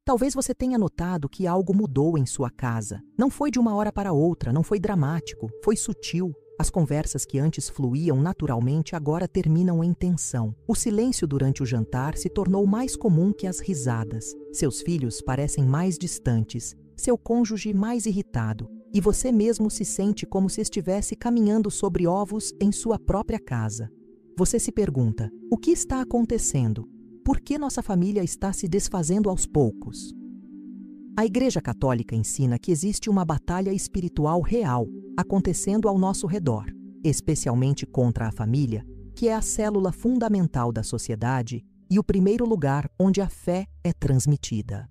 Talvez você tenha notado que algo mudou em sua casa. Não foi de uma hora para outra, não foi dramático, foi sutil. As conversas que antes fluíam naturalmente agora terminam em tensão. O silêncio durante o jantar se tornou mais comum que as risadas. Seus filhos parecem mais distantes, seu cônjuge mais irritado, e você mesmo se sente como se estivesse caminhando sobre ovos em sua própria casa. Você se pergunta: o que está acontecendo? Por que nossa família está se desfazendo aos poucos? A Igreja Católica ensina que existe uma batalha espiritual real acontecendo ao nosso redor, especialmente contra a família, que é a célula fundamental da sociedade e o primeiro lugar onde a fé é transmitida.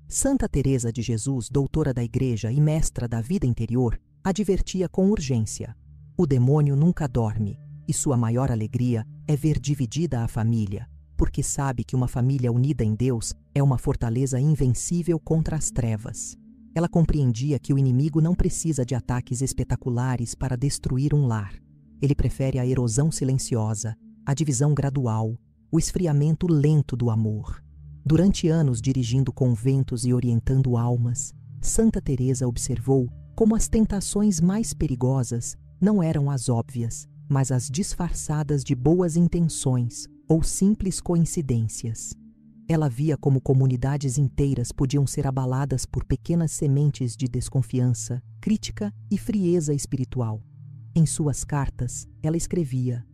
Santa Teresa de Jesus, doutora da Igreja e mestra da vida interior, advertia com urgência: o demônio nunca dorme, e sua maior alegria é ver dividida a família, porque sabe que uma família unida em Deus é uma fortaleza invencível contra as trevas. Ela compreendia que o inimigo não precisa de ataques espetaculares para destruir um lar. Ele prefere a erosão silenciosa, a divisão gradual, o esfriamento lento do amor. Durante anos dirigindo conventos e orientando almas, Santa Teresa observou como as tentações mais perigosas não eram as óbvias, mas as disfarçadas de boas intenções ou simples coincidências. Ela via como comunidades inteiras podiam ser abaladas por pequenas sementes de desconfiança, crítica e frieza espiritual. Em suas cartas, ela escrevia: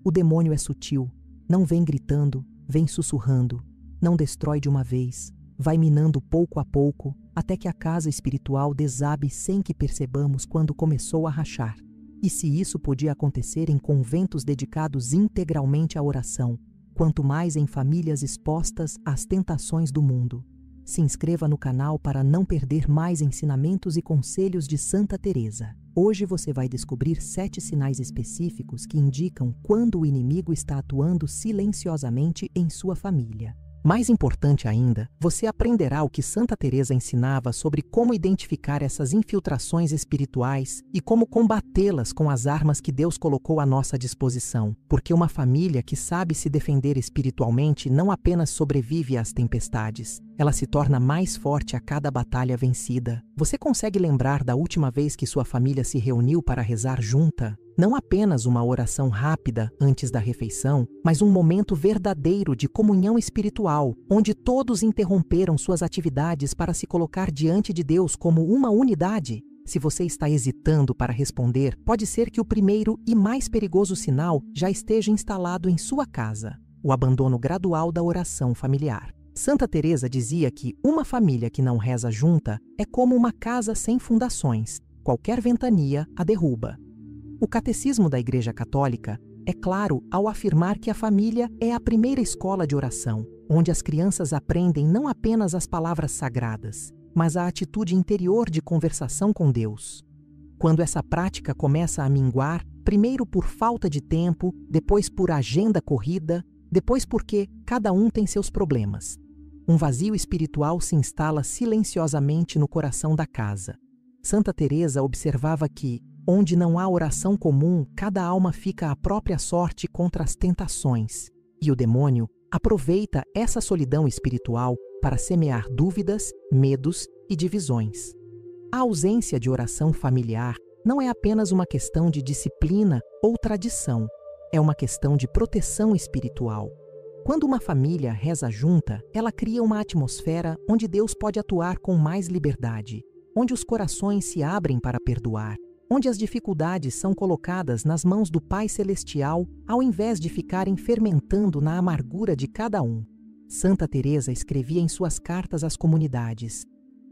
o demônio é sutil, não vem gritando, vem sussurrando, não destrói de uma vez, vai minando pouco a pouco, até que a casa espiritual desabe sem que percebamos quando começou a rachar. E se isso podia acontecer em conventos dedicados integralmente à oração, quanto mais em famílias expostas às tentações do mundo. Se inscreva no canal para não perder mais ensinamentos e conselhos de Santa Teresa. Hoje você vai descobrir 7 sinais específicos que indicam quando o inimigo está atuando silenciosamente em sua família. Mais importante ainda, você aprenderá o que Santa Teresa ensinava sobre como identificar essas infiltrações espirituais e como combatê-las com as armas que Deus colocou à nossa disposição. Porque uma família que sabe se defender espiritualmente não apenas sobrevive às tempestades, ela se torna mais forte a cada batalha vencida. Você consegue lembrar da última vez que sua família se reuniu para rezar junta? Não apenas uma oração rápida antes da refeição, mas um momento verdadeiro de comunhão espiritual, onde todos interromperam suas atividades para se colocar diante de Deus como uma unidade. Se você está hesitando para responder, pode ser que o primeiro e mais perigoso sinal já esteja instalado em sua casa: o abandono gradual da oração familiar. Santa Teresa dizia que uma família que não reza junta é como uma casa sem fundações. Qualquer ventania a derruba. O Catecismo da Igreja Católica é claro ao afirmar que a família é a primeira escola de oração, onde as crianças aprendem não apenas as palavras sagradas, mas a atitude interior de conversação com Deus. Quando essa prática começa a minguar, primeiro por falta de tempo, depois por agenda corrida, depois porque cada um tem seus problemas, um vazio espiritual se instala silenciosamente no coração da casa. Santa Teresa observava que, onde não há oração comum, cada alma fica à própria sorte contra as tentações, e o demônio aproveita essa solidão espiritual para semear dúvidas, medos e divisões. A ausência de oração familiar não é apenas uma questão de disciplina ou tradição, é uma questão de proteção espiritual. Quando uma família reza junta, ela cria uma atmosfera onde Deus pode atuar com mais liberdade, onde os corações se abrem para perdoar, onde as dificuldades são colocadas nas mãos do Pai Celestial, ao invés de ficarem fermentando na amargura de cada um. Santa Teresa escrevia em suas cartas às comunidades: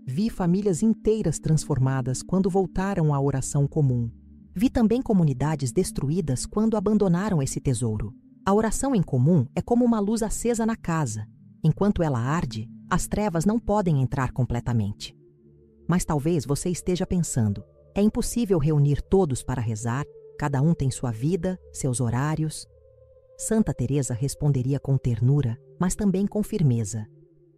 vi famílias inteiras transformadas quando voltaram à oração comum. Vi também comunidades destruídas quando abandonaram esse tesouro. A oração em comum é como uma luz acesa na casa. Enquanto ela arde, as trevas não podem entrar completamente. Mas talvez você esteja pensando: é impossível reunir todos para rezar, cada um tem sua vida, seus horários. Santa Teresa responderia com ternura, mas também com firmeza: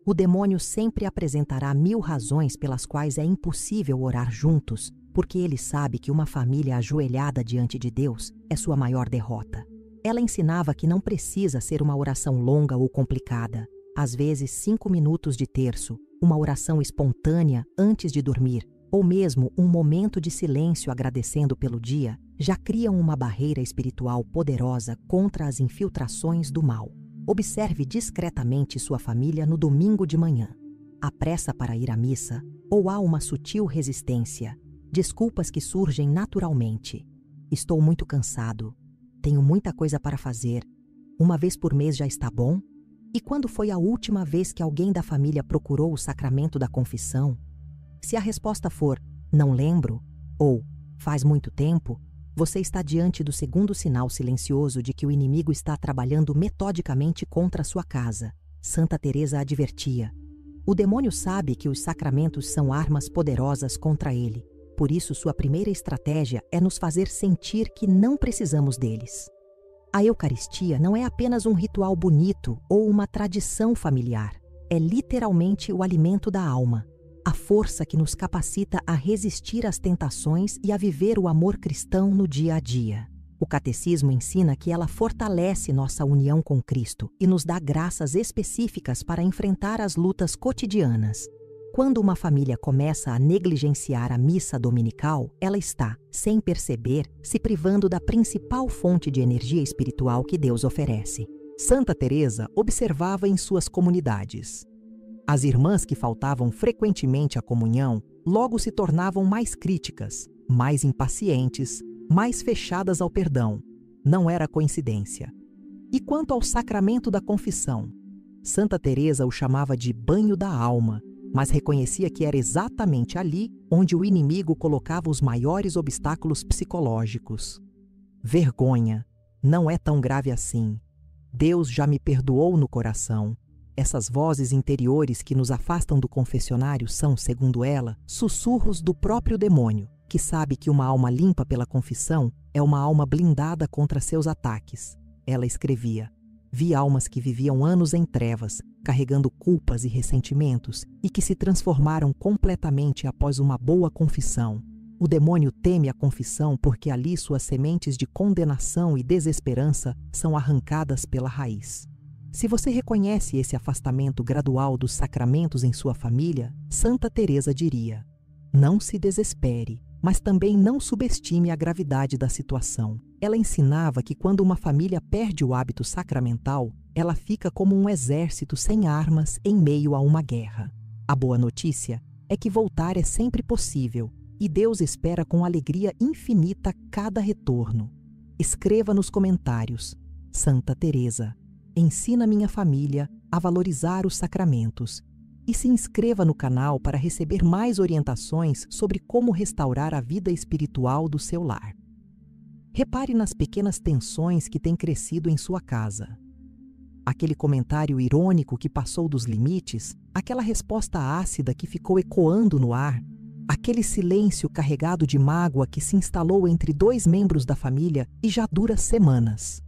o demônio sempre apresentará 1000 razões pelas quais é impossível orar juntos, porque ele sabe que uma família ajoelhada diante de Deus é sua maior derrota. Ela ensinava que não precisa ser uma oração longa ou complicada. Às vezes, 5 minutos de terço, uma oração espontânea antes de dormir, ou mesmo um momento de silêncio agradecendo pelo dia, já criam uma barreira espiritual poderosa contra as infiltrações do mal. Observe discretamente sua família no domingo de manhã. Há pressa para ir à missa ou há uma sutil resistência? Desculpas que surgem naturalmente. Estou muito cansado. Tenho muita coisa para fazer. Uma vez por mês já está bom? E quando foi a última vez que alguém da família procurou o sacramento da confissão? Se a resposta for não lembro ou faz muito tempo, você está diante do segundo sinal silencioso de que o inimigo está trabalhando metodicamente contra a sua casa. Santa Teresa advertia: o demônio sabe que os sacramentos são armas poderosas contra ele. Por isso, sua primeira estratégia é nos fazer sentir que não precisamos deles. A Eucaristia não é apenas um ritual bonito ou uma tradição familiar. É literalmente o alimento da alma, a força que nos capacita a resistir às tentações e a viver o amor cristão no dia a dia. O Catecismo ensina que ela fortalece nossa união com Cristo e nos dá graças específicas para enfrentar as lutas cotidianas. Quando uma família começa a negligenciar a missa dominical, ela está, sem perceber, se privando da principal fonte de energia espiritual que Deus oferece. Santa Teresa observava em suas comunidades. As irmãs que faltavam frequentemente à comunhão logo se tornavam mais críticas, mais impacientes, mais fechadas ao perdão. Não era coincidência. E quanto ao sacramento da confissão? Santa Teresa o chamava de banho da alma, mas reconhecia que era exatamente ali onde o inimigo colocava os maiores obstáculos psicológicos. Vergonha. Não é tão grave assim. Deus já me perdoou no coração. Essas vozes interiores que nos afastam do confessionário são, segundo ela, sussurros do próprio demônio, que sabe que uma alma limpa pela confissão é uma alma blindada contra seus ataques. Ela escrevia: vi almas que viviam anos em trevas, carregando culpas e ressentimentos, e que se transformaram completamente após uma boa confissão. O demônio teme a confissão porque ali suas sementes de condenação e desesperança são arrancadas pela raiz. Se você reconhece esse afastamento gradual dos sacramentos em sua família, Santa Teresa diria: não se desespere, mas também não subestime a gravidade da situação. Ela ensinava que quando uma família perde o hábito sacramental, ela fica como um exército sem armas em meio a uma guerra. A boa notícia é que voltar é sempre possível e Deus espera com alegria infinita cada retorno. Escreva nos comentários: Santa Teresa, ensina minha família a valorizar os sacramentos. E se inscreva no canal para receber mais orientações sobre como restaurar a vida espiritual do seu lar. Repare nas pequenas tensões que têm crescido em sua casa. Aquele comentário irônico que passou dos limites, aquela resposta ácida que ficou ecoando no ar, aquele silêncio carregado de mágoa que se instalou entre dois membros da família e já dura semanas.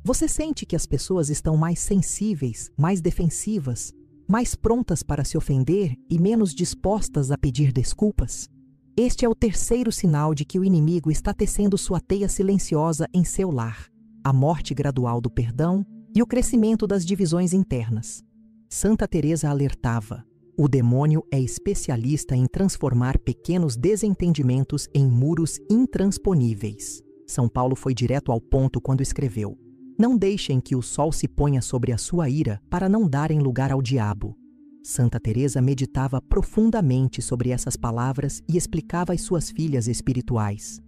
Você sente que as pessoas estão mais sensíveis, mais defensivas, mais prontas para se ofender e menos dispostas a pedir desculpas? Este é o terceiro sinal de que o inimigo está tecendo sua teia silenciosa em seu lar: a morte gradual do perdão e o crescimento das divisões internas. Santa Teresa alertava: o demônio é especialista em transformar pequenos desentendimentos em muros intransponíveis. São Paulo foi direto ao ponto quando escreveu: não deixem que o sol se ponha sobre a sua ira para não darem lugar ao diabo. Santa Teresa meditava profundamente sobre essas palavras e explicava às suas filhas espirituais: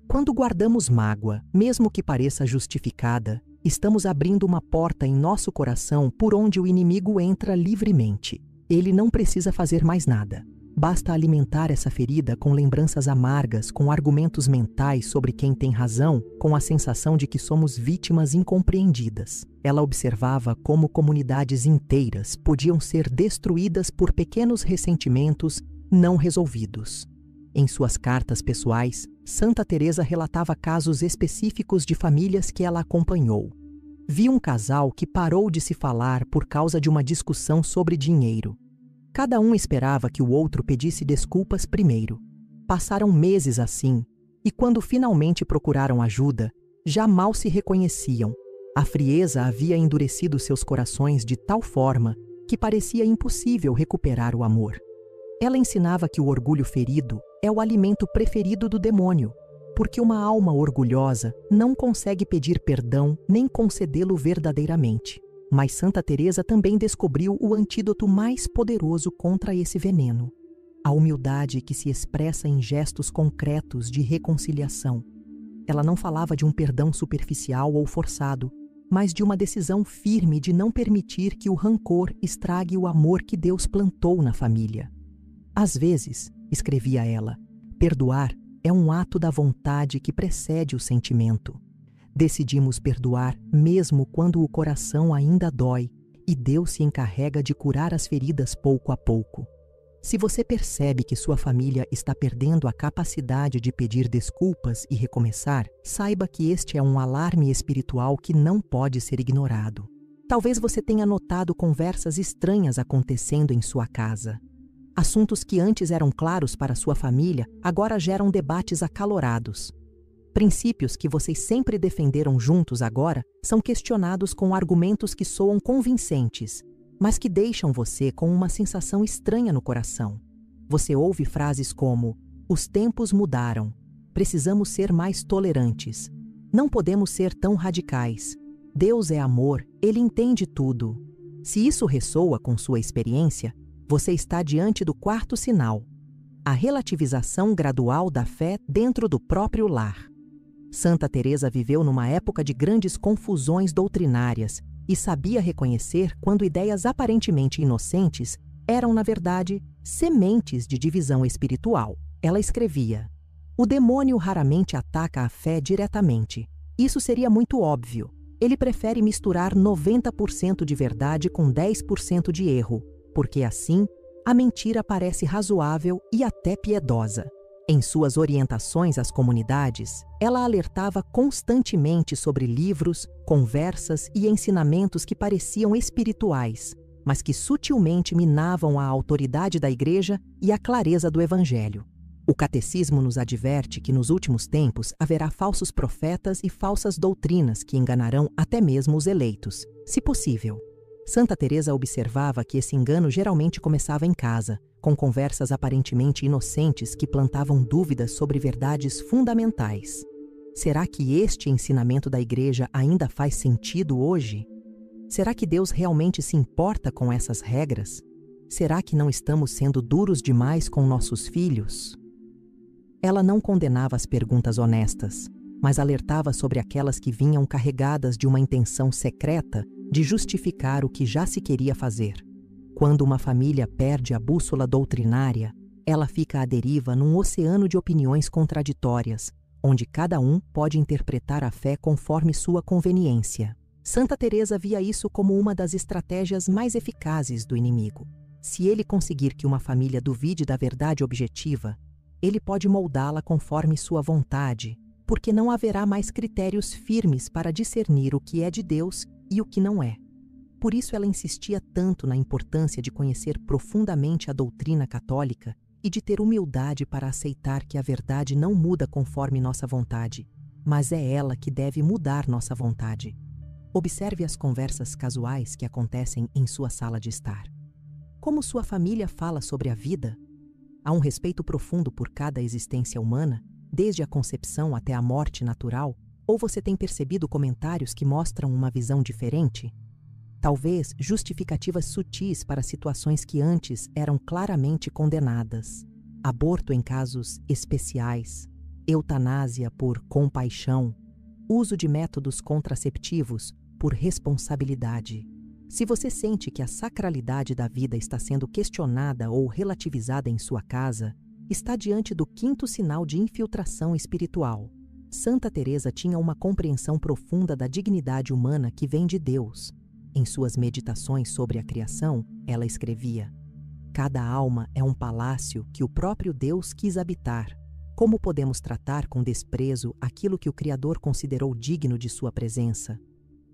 quando guardamos mágoa, mesmo que pareça justificada, estamos abrindo uma porta em nosso coração por onde o inimigo entra livremente. Ele não precisa fazer mais nada. Basta alimentar essa ferida com lembranças amargas, com argumentos mentais sobre quem tem razão, com a sensação de que somos vítimas incompreendidas. Ela observava como comunidades inteiras podiam ser destruídas por pequenos ressentimentos não resolvidos. Em suas cartas pessoais, Santa Teresa relatava casos específicos de famílias que ela acompanhou. Vi um casal que parou de se falar por causa de uma discussão sobre dinheiro. Cada um esperava que o outro pedisse desculpas primeiro. Passaram meses assim, e quando finalmente procuraram ajuda, já mal se reconheciam. A frieza havia endurecido seus corações de tal forma que parecia impossível recuperar o amor. Ela ensinava que o orgulho ferido é o alimento preferido do demônio, porque uma alma orgulhosa não consegue pedir perdão nem concedê-lo verdadeiramente. Mas Santa Teresa também descobriu o antídoto mais poderoso contra esse veneno: a humildade que se expressa em gestos concretos de reconciliação. Ela não falava de um perdão superficial ou forçado, mas de uma decisão firme de não permitir que o rancor estrague o amor que Deus plantou na família. Às vezes, escrevia ela, perdoar é um ato da vontade que precede o sentimento. Decidimos perdoar mesmo quando o coração ainda dói, e Deus se encarrega de curar as feridas pouco a pouco. Se você percebe que sua família está perdendo a capacidade de pedir desculpas e recomeçar, saiba que este é um alarme espiritual que não pode ser ignorado. Talvez você tenha notado conversas estranhas acontecendo em sua casa. Assuntos que antes eram claros para sua família agora geram debates acalorados. Princípios que vocês sempre defenderam juntos agora são questionados com argumentos que soam convincentes, mas que deixam você com uma sensação estranha no coração. Você ouve frases como: os tempos mudaram, precisamos ser mais tolerantes, não podemos ser tão radicais, Deus é amor, Ele entende tudo. Se isso ressoa com sua experiência, você está diante do quarto sinal: a relativização gradual da fé dentro do próprio lar. Santa Teresa viveu numa época de grandes confusões doutrinárias e sabia reconhecer quando ideias aparentemente inocentes eram, na verdade, sementes de divisão espiritual. Ela escrevia: o demônio raramente ataca a fé diretamente. Isso seria muito óbvio. Ele prefere misturar 90% de verdade com 10% de erro, porque assim a mentira parece razoável e até piedosa. Em suas orientações às comunidades, ela alertava constantemente sobre livros, conversas e ensinamentos que pareciam espirituais, mas que sutilmente minavam a autoridade da Igreja e a clareza do Evangelho. O Catecismo nos adverte que nos últimos tempos haverá falsos profetas e falsas doutrinas que enganarão até mesmo os eleitos, se possível. Santa Teresa observava que esse engano geralmente começava em casa, com conversas aparentemente inocentes que plantavam dúvidas sobre verdades fundamentais. Será que este ensinamento da Igreja ainda faz sentido hoje? Será que Deus realmente se importa com essas regras? Será que não estamos sendo duros demais com nossos filhos? Ela não condenava as perguntas honestas, mas alertava sobre aquelas que vinham carregadas de uma intenção secreta de justificar o que já se queria fazer. Quando uma família perde a bússola doutrinária, ela fica à deriva num oceano de opiniões contraditórias, onde cada um pode interpretar a fé conforme sua conveniência. Santa Teresa via isso como uma das estratégias mais eficazes do inimigo. Se ele conseguir que uma família duvide da verdade objetiva, ele pode moldá-la conforme sua vontade, porque não haverá mais critérios firmes para discernir o que é de Deus e o que não é. Por isso ela insistia tanto na importância de conhecer profundamente a doutrina católica e de ter humildade para aceitar que a verdade não muda conforme nossa vontade, mas é ela que deve mudar nossa vontade. Observe as conversas casuais que acontecem em sua sala de estar. Como sua família fala sobre a vida? Há um respeito profundo por cada existência humana, desde a concepção até a morte natural? Ou você tem percebido comentários que mostram uma visão diferente? Talvez justificativas sutis para situações que antes eram claramente condenadas. Aborto em casos especiais, eutanásia por compaixão, uso de métodos contraceptivos por responsabilidade. Se você sente que a sacralidade da vida está sendo questionada ou relativizada em sua casa, está diante do quinto sinal de infiltração espiritual. Santa Teresa tinha uma compreensão profunda da dignidade humana que vem de Deus. Em suas meditações sobre a criação, ela escrevia: cada alma é um palácio que o próprio Deus quis habitar. Como podemos tratar com desprezo aquilo que o Criador considerou digno de sua presença?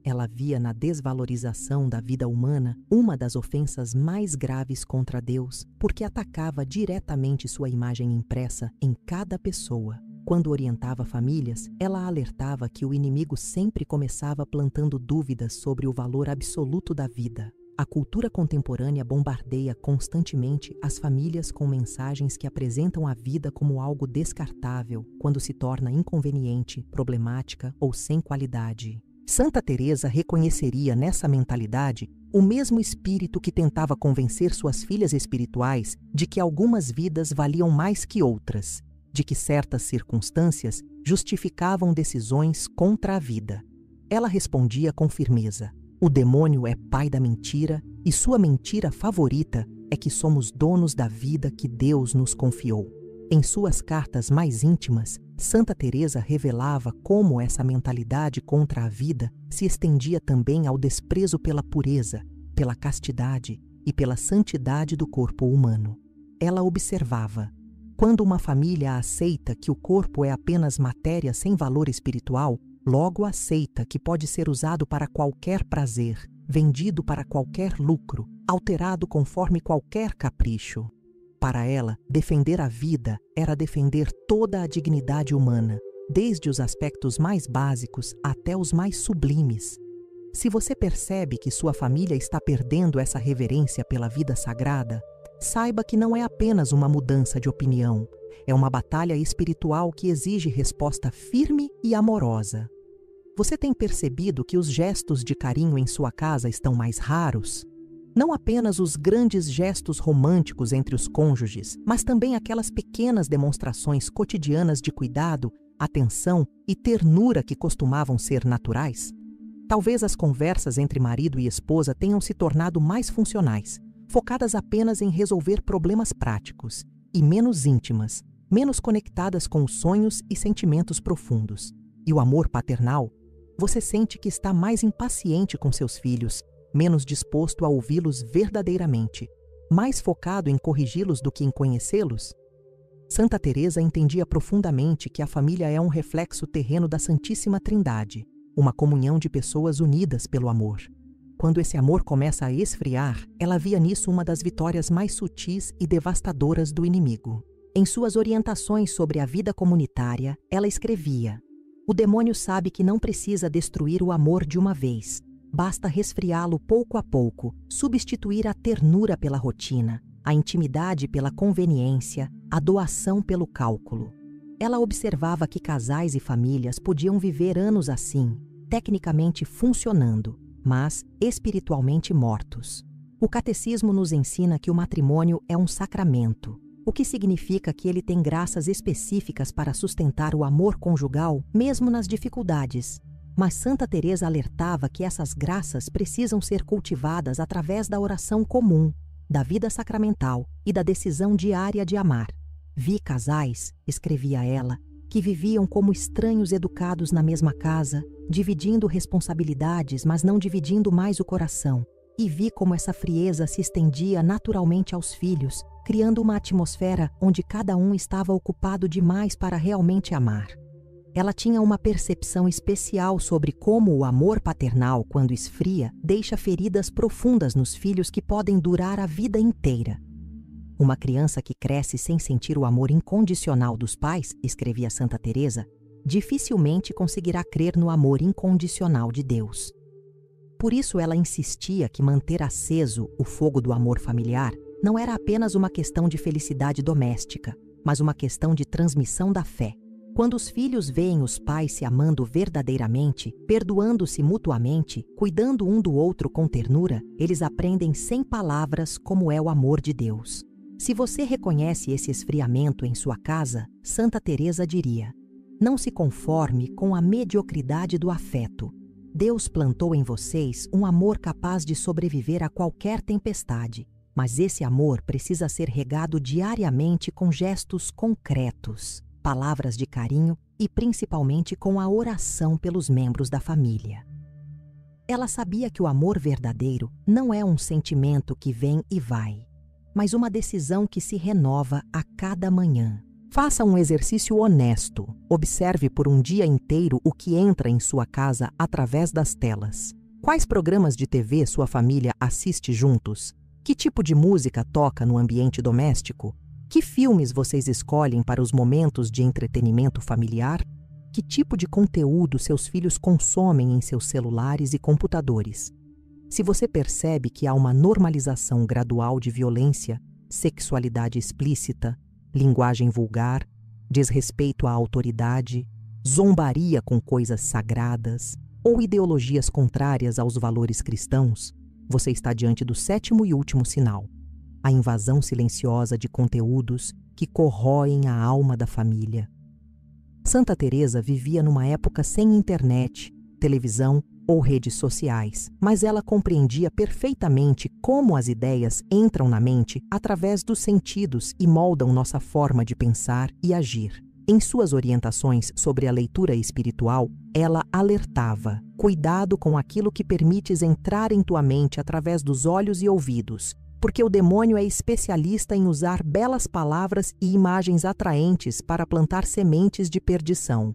Ela via na desvalorização da vida humana uma das ofensas mais graves contra Deus, porque atacava diretamente sua imagem impressa em cada pessoa. Quando orientava famílias, ela alertava que o inimigo sempre começava plantando dúvidas sobre o valor absoluto da vida. A cultura contemporânea bombardeia constantemente as famílias com mensagens que apresentam a vida como algo descartável quando se torna inconveniente, problemática ou sem qualidade. Santa Teresa reconheceria nessa mentalidade o mesmo espírito que tentava convencer suas filhas espirituais de que algumas vidas valiam mais que outras, de que certas circunstâncias justificavam decisões contra a vida. Ela respondia com firmeza: o demônio é pai da mentira e sua mentira favorita é que somos donos da vida que Deus nos confiou. Em suas cartas mais íntimas, Santa Teresa revelava como essa mentalidade contra a vida se estendia também ao desprezo pela pureza, pela castidade e pela santidade do corpo humano. Ela observava: quando uma família aceita que o corpo é apenas matéria sem valor espiritual, logo aceita que pode ser usado para qualquer prazer, vendido para qualquer lucro, alterado conforme qualquer capricho. Para ela, defender a vida era defender toda a dignidade humana, desde os aspectos mais básicos até os mais sublimes. Se você percebe que sua família está perdendo essa reverência pela vida sagrada, saiba que não é apenas uma mudança de opinião, é uma batalha espiritual que exige resposta firme e amorosa. Você tem percebido que os gestos de carinho em sua casa estão mais raros? Não apenas os grandes gestos românticos entre os cônjuges, mas também aquelas pequenas demonstrações cotidianas de cuidado, atenção e ternura que costumavam ser naturais? Talvez as conversas entre marido e esposa tenham se tornado mais funcionais, focadas apenas em resolver problemas práticos, e menos íntimas, menos conectadas com os sonhos e sentimentos profundos. E o amor paternal? Você sente que está mais impaciente com seus filhos, menos disposto a ouvi-los verdadeiramente, mais focado em corrigi-los do que em conhecê-los? Santa Teresa entendia profundamente que a família é um reflexo terreno da Santíssima Trindade, uma comunhão de pessoas unidas pelo amor. Quando esse amor começa a esfriar, ela via nisso uma das vitórias mais sutis e devastadoras do inimigo. Em suas orientações sobre a vida comunitária, ela escrevia: o demônio sabe que não precisa destruir o amor de uma vez. Basta resfriá-lo pouco a pouco, substituir a ternura pela rotina, a intimidade pela conveniência, a doação pelo cálculo. Ela observava que casais e famílias podiam viver anos assim, tecnicamente funcionando, mas espiritualmente mortos. O catecismo nos ensina que o matrimônio é um sacramento, o que significa que ele tem graças específicas para sustentar o amor conjugal, mesmo nas dificuldades. Mas Santa Teresa alertava que essas graças precisam ser cultivadas através da oração comum, da vida sacramental e da decisão diária de amar. Vi casais, escrevia ela, que viviam como estranhos educados na mesma casa, dividindo responsabilidades, mas não dividindo mais o coração. E vi como essa frieza se estendia naturalmente aos filhos, criando uma atmosfera onde cada um estava ocupado demais para realmente amar. Ela tinha uma percepção especial sobre como o amor paternal, quando esfria, deixa feridas profundas nos filhos que podem durar a vida inteira. Uma criança que cresce sem sentir o amor incondicional dos pais, escrevia Santa Teresa, dificilmente conseguirá crer no amor incondicional de Deus. Por isso ela insistia que manter aceso o fogo do amor familiar não era apenas uma questão de felicidade doméstica, mas uma questão de transmissão da fé. Quando os filhos veem os pais se amando verdadeiramente, perdoando-se mutuamente, cuidando um do outro com ternura, eles aprendem sem palavras como é o amor de Deus. Se você reconhece esse esfriamento em sua casa, Santa Teresa diria: não se conforme com a mediocridade do afeto. Deus plantou em vocês um amor capaz de sobreviver a qualquer tempestade, mas esse amor precisa ser regado diariamente com gestos concretos, palavras de carinho e principalmente com a oração pelos membros da família. Ela sabia que o amor verdadeiro não é um sentimento que vem e vai, mas uma decisão que se renova a cada manhã. Faça um exercício honesto. Observe por um dia inteiro o que entra em sua casa através das telas. Quais programas de TV sua família assiste juntos? Que tipo de música toca no ambiente doméstico? Que filmes vocês escolhem para os momentos de entretenimento familiar? Que tipo de conteúdo seus filhos consomem em seus celulares e computadores? Se você percebe que há uma normalização gradual de violência, sexualidade explícita, linguagem vulgar, desrespeito à autoridade, zombaria com coisas sagradas ou ideologias contrárias aos valores cristãos, você está diante do 7º e último sinal: a invasão silenciosa de conteúdos que corroem a alma da família. Santa Teresa vivia numa época sem internet, televisão ou redes sociais, mas ela compreendia perfeitamente como as ideias entram na mente através dos sentidos e moldam nossa forma de pensar e agir. Em suas orientações sobre a leitura espiritual, ela alertava: cuidado com aquilo que permites entrar em tua mente através dos olhos e ouvidos, porque o demônio é especialista em usar belas palavras e imagens atraentes para plantar sementes de perdição.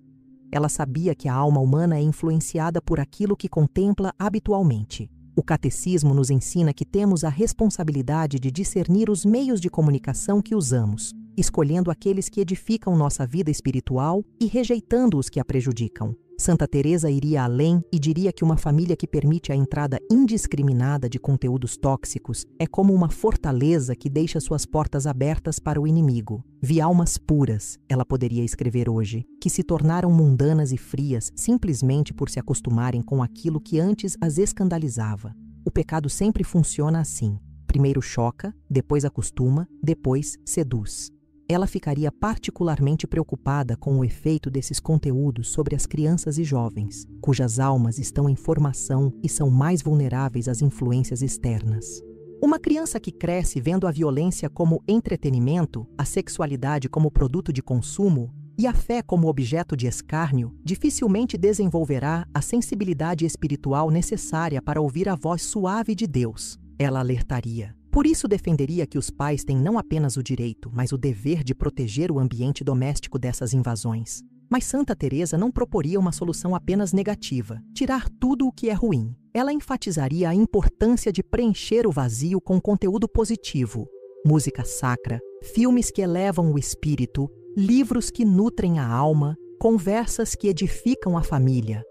Ela sabia que a alma humana é influenciada por aquilo que contempla habitualmente. O catecismo nos ensina que temos a responsabilidade de discernir os meios de comunicação que usamos, escolhendo aqueles que edificam nossa vida espiritual e rejeitando os que a prejudicam. Santa Teresa iria além e diria que uma família que permite a entrada indiscriminada de conteúdos tóxicos é como uma fortaleza que deixa suas portas abertas para o inimigo. Vi almas puras, ela poderia escrever hoje, que se tornaram mundanas e frias simplesmente por se acostumarem com aquilo que antes as escandalizava. O pecado sempre funciona assim: primeiro choca, depois acostuma, depois seduz. Ela ficaria particularmente preocupada com o efeito desses conteúdos sobre as crianças e jovens, cujas almas estão em formação e são mais vulneráveis às influências externas. Uma criança que cresce vendo a violência como entretenimento, a sexualidade como produto de consumo e a fé como objeto de escárnio, dificilmente desenvolverá a sensibilidade espiritual necessária para ouvir a voz suave de Deus. Ela alertaria. Por isso defenderia que os pais têm não apenas o direito, mas o dever de proteger o ambiente doméstico dessas invasões. Mas Santa Teresa não proporia uma solução apenas negativa, tirar tudo o que é ruim. Ela enfatizaria a importância de preencher o vazio com conteúdo positivo: música sacra, filmes que elevam o espírito, livros que nutrem a alma, conversas que edificam a família.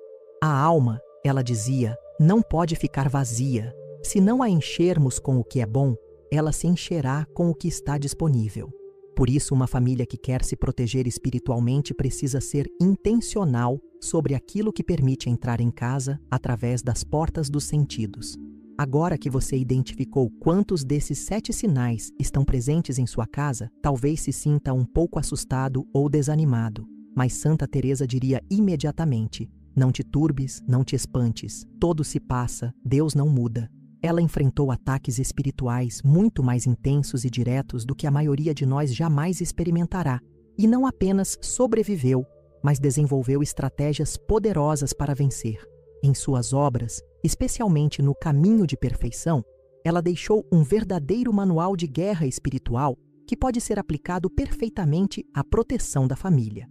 A alma, ela dizia, não pode ficar vazia. Se não a enchermos com o que é bom, ela se encherá com o que está disponível. Por isso, uma família que quer se proteger espiritualmente precisa ser intencional sobre aquilo que permite entrar em casa através das portas dos sentidos. Agora que você identificou quantos desses 7 sinais estão presentes em sua casa, talvez se sinta um pouco assustado ou desanimado. Mas Santa Teresa diria imediatamente: não te turbes, não te espantes, tudo se passa, Deus não muda. Ela enfrentou ataques espirituais muito mais intensos e diretos do que a maioria de nós jamais experimentará, e não apenas sobreviveu, mas desenvolveu estratégias poderosas para vencer. Em suas obras, especialmente no Caminho de Perfeição, ela deixou um verdadeiro manual de guerra espiritual que pode ser aplicado perfeitamente à proteção da família.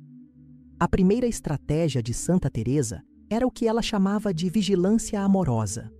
A primeira estratégia de Santa Teresa era o que ela chamava de vigilância amorosa.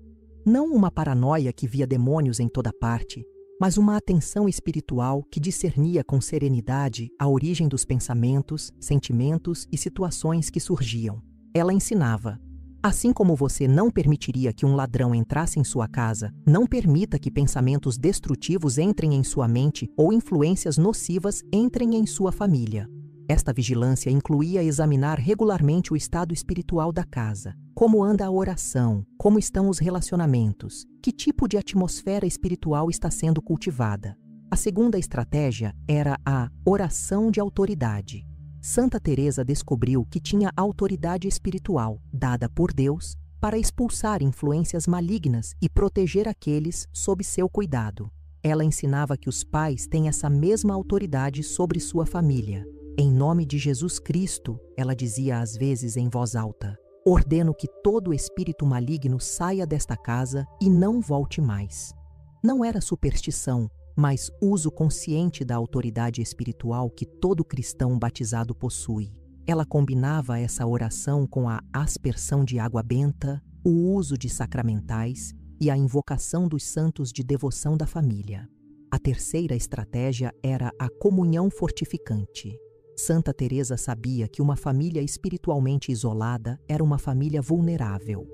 Não uma paranoia que via demônios em toda parte, mas uma atenção espiritual que discernia com serenidade a origem dos pensamentos, sentimentos e situações que surgiam. Ela ensinava: assim como você não permitiria que um ladrão entrasse em sua casa, não permita que pensamentos destrutivos entrem em sua mente ou influências nocivas entrem em sua família. Esta vigilância incluía examinar regularmente o estado espiritual da casa. Como anda a oração? Como estão os relacionamentos? Que tipo de atmosfera espiritual está sendo cultivada? A segunda estratégia era a oração de autoridade. Santa Teresa descobriu que tinha autoridade espiritual, dada por Deus, para expulsar influências malignas e proteger aqueles sob seu cuidado. Ela ensinava que os pais têm essa mesma autoridade sobre sua família. Em nome de Jesus Cristo, ela dizia às vezes em voz alta: ordeno que todo espírito maligno saia desta casa e não volte mais. Não era superstição, mas uso consciente da autoridade espiritual que todo cristão batizado possui. Ela combinava essa oração com a aspersão de água benta, o uso de sacramentais e a invocação dos santos de devoção da família. A terceira estratégia era a comunhão fortificante. Santa Teresa sabia que uma família espiritualmente isolada era uma família vulnerável.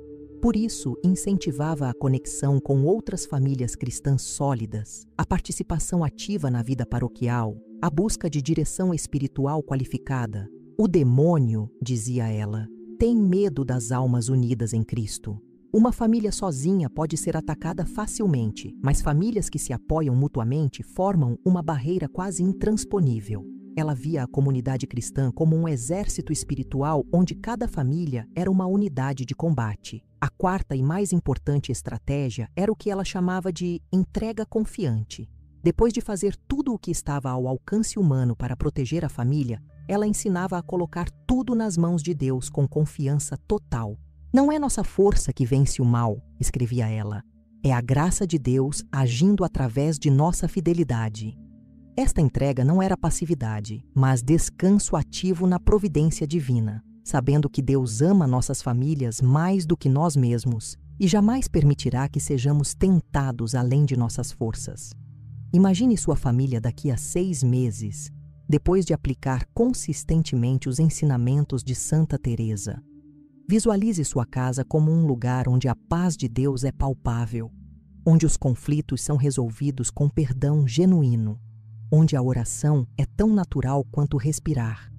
Por isso, incentivava a conexão com outras famílias cristãs sólidas, a participação ativa na vida paroquial, a busca de direção espiritual qualificada. O demônio, dizia ela, tem medo das almas unidas em Cristo. Uma família sozinha pode ser atacada facilmente, mas famílias que se apoiam mutuamente formam uma barreira quase intransponível. Ela via a comunidade cristã como um exército espiritual onde cada família era uma unidade de combate. A quarta e mais importante estratégia era o que ela chamava de entrega confiante. Depois de fazer tudo o que estava ao alcance humano para proteger a família, ela ensinava a colocar tudo nas mãos de Deus com confiança total. Não é nossa força que vence o mal, escrevia ela. É a graça de Deus agindo através de nossa fidelidade. Esta entrega não era passividade, mas descanso ativo na providência divina, sabendo que Deus ama nossas famílias mais do que nós mesmos e jamais permitirá que sejamos tentados além de nossas forças. Imagine sua família daqui a 6 meses, depois de aplicar consistentemente os ensinamentos de Santa Teresa. Visualize sua casa como um lugar onde a paz de Deus é palpável, onde os conflitos são resolvidos com perdão genuíno, onde a oração é tão natural quanto respirar,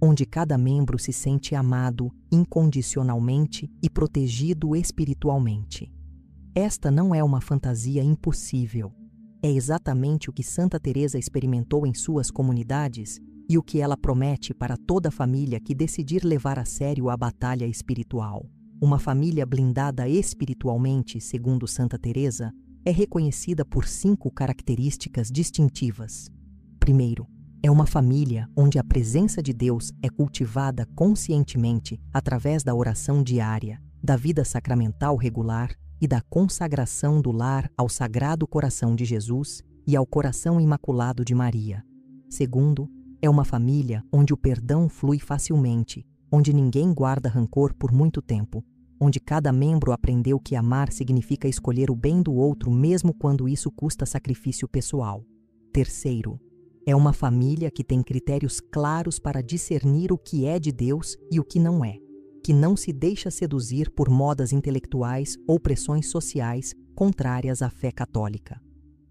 onde cada membro se sente amado incondicionalmente e protegido espiritualmente. Esta não é uma fantasia impossível. É exatamente o que Santa Teresa experimentou em suas comunidades e o que ela promete para toda família que decidir levar a sério a batalha espiritual. Uma família blindada espiritualmente, segundo Santa Teresa, é reconhecida por 5 características distintivas. Primeiro, é uma família onde a presença de Deus é cultivada conscientemente através da oração diária, da vida sacramental regular e da consagração do lar ao Sagrado Coração de Jesus e ao Coração Imaculado de Maria. Segundo, é uma família onde o perdão flui facilmente, onde ninguém guarda rancor por muito tempo, onde cada membro aprendeu que amar significa escolher o bem do outro mesmo quando isso custa sacrifício pessoal. Terceiro, é uma família que tem critérios claros para discernir o que é de Deus e o que não é, que não se deixa seduzir por modas intelectuais ou pressões sociais contrárias à fé católica.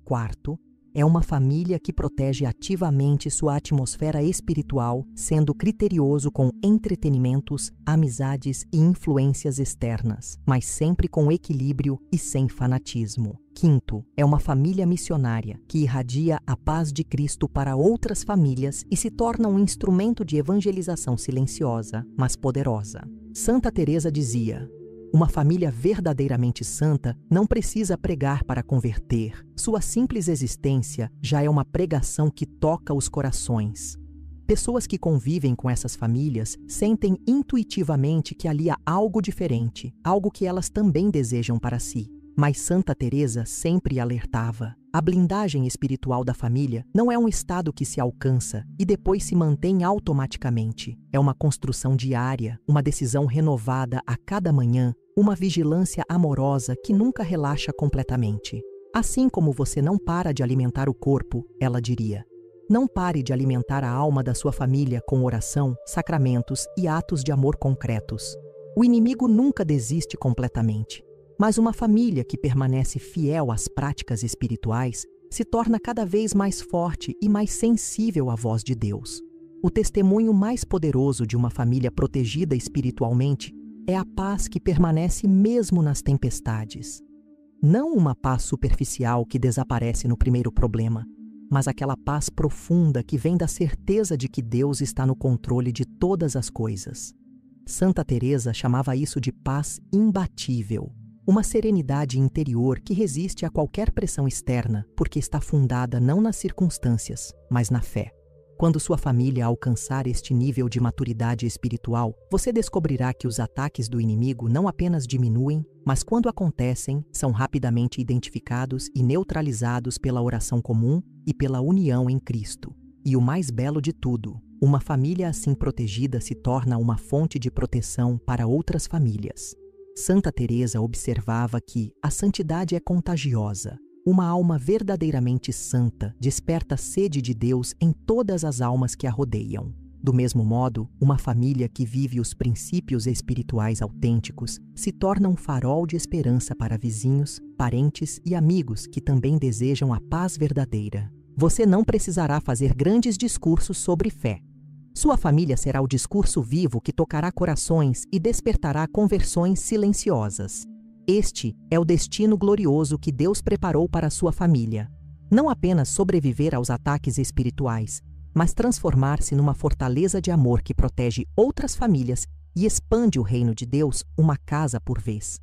Quarto, é uma família que protege ativamente sua atmosfera espiritual, sendo criterioso com entretenimentos, amizades e influências externas, mas sempre com equilíbrio e sem fanatismo. Quinto, é uma família missionária que irradia a paz de Cristo para outras famílias e se torna um instrumento de evangelização silenciosa, mas poderosa. Santa Teresa dizia: uma família verdadeiramente santa não precisa pregar para converter. Sua simples existência já é uma pregação que toca os corações. Pessoas que convivem com essas famílias sentem intuitivamente que ali há algo diferente, algo que elas também desejam para si. Mas Santa Teresa sempre alertava: a blindagem espiritual da família não é um estado que se alcança e depois se mantém automaticamente. É uma construção diária, uma decisão renovada a cada manhã, uma vigilância amorosa que nunca relaxa completamente. Assim como você não para de alimentar o corpo, ela diria, não pare de alimentar a alma da sua família com oração, sacramentos e atos de amor concretos. O inimigo nunca desiste completamente. Mas uma família que permanece fiel às práticas espirituais se torna cada vez mais forte e mais sensível à voz de Deus. O testemunho mais poderoso de uma família protegida espiritualmente é a paz que permanece mesmo nas tempestades. Não uma paz superficial que desaparece no primeiro problema, mas aquela paz profunda que vem da certeza de que Deus está no controle de todas as coisas. Santa Teresa chamava isso de paz imbatível. Uma serenidade interior que resiste a qualquer pressão externa, porque está fundada não nas circunstâncias, mas na fé. Quando sua família alcançar este nível de maturidade espiritual, você descobrirá que os ataques do inimigo não apenas diminuem, mas quando acontecem, são rapidamente identificados e neutralizados pela oração comum e pela união em Cristo. E o mais belo de tudo, uma família assim protegida se torna uma fonte de proteção para outras famílias. Santa Teresa observava que a santidade é contagiosa. Uma alma verdadeiramente santa desperta sede de Deus em todas as almas que a rodeiam. Do mesmo modo, uma família que vive os princípios espirituais autênticos se torna um farol de esperança para vizinhos, parentes e amigos que também desejam a paz verdadeira. Você não precisará fazer grandes discursos sobre fé. Sua família será o discurso vivo que tocará corações e despertará conversões silenciosas. Este é o destino glorioso que Deus preparou para sua família. Não apenas sobreviver aos ataques espirituais, mas transformar-se numa fortaleza de amor que protege outras famílias e expande o reino de Deus uma casa por vez.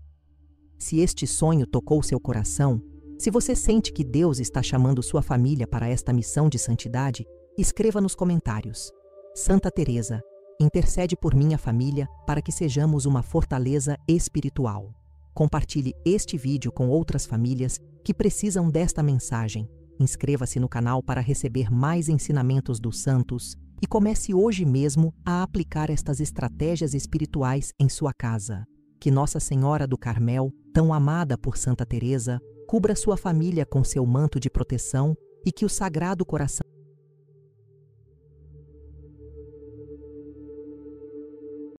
Se este sonho tocou seu coração, se você sente que Deus está chamando sua família para esta missão de santidade, escreva nos comentários: Santa Teresa, intercede por minha família para que sejamos uma fortaleza espiritual. Compartilhe este vídeo com outras famílias que precisam desta mensagem. Inscreva-se no canal para receber mais ensinamentos dos santos e comece hoje mesmo a aplicar estas estratégias espirituais em sua casa. Que Nossa Senhora do Carmel, tão amada por Santa Teresa, cubra sua família com seu manto de proteção e que o Sagrado Coração